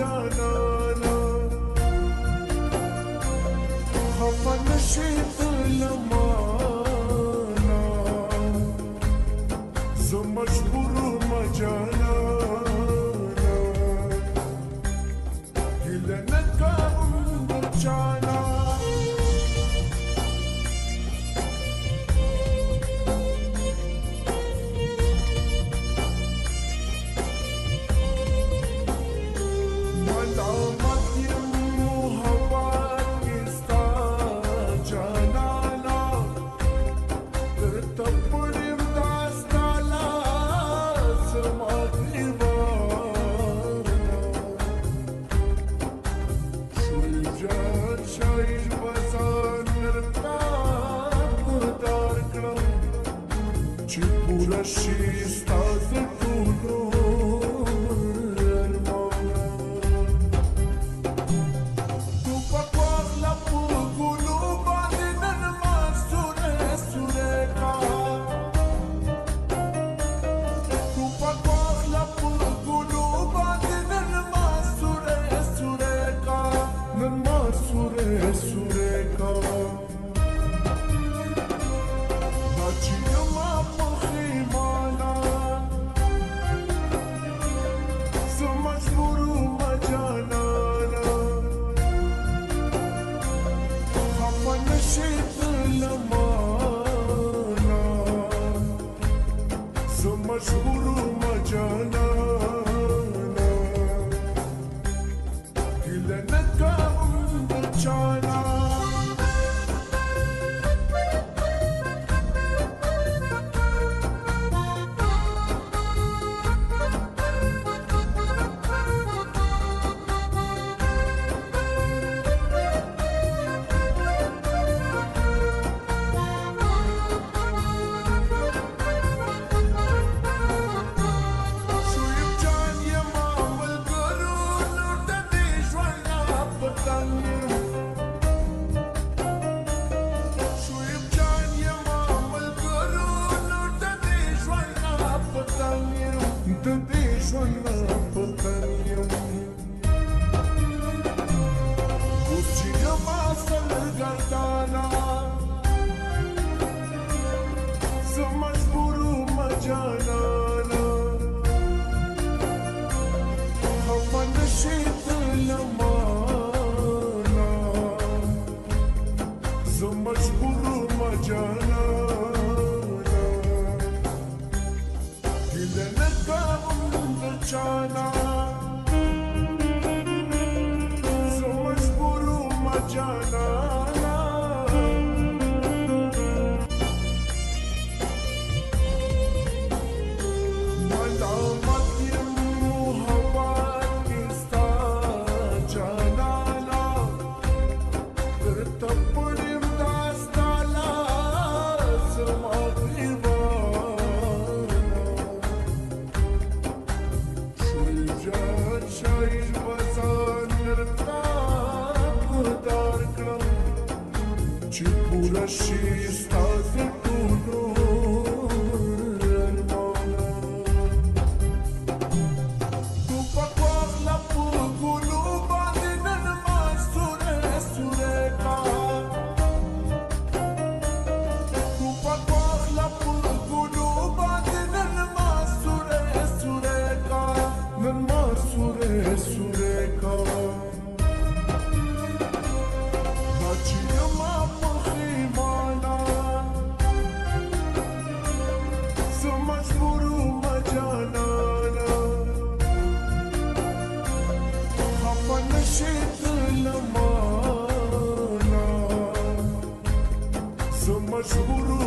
جانانا خفا نشيت لمانا زه مجبور ما جانانا هیله نه کوم د چانا She stars the مشهور ما جانانا هیله نه کوم د چانا مجبور ما جانانا هیله نه کوم د چانا زه مجبور ما جانانا ملامت یم محبت کې ستا جانانا درته pura și stați de tunur în mână. După coarla pugulu bandin în masure sureca. După coarla pugulu bandin în masure sureca. În masure sureca. مشهور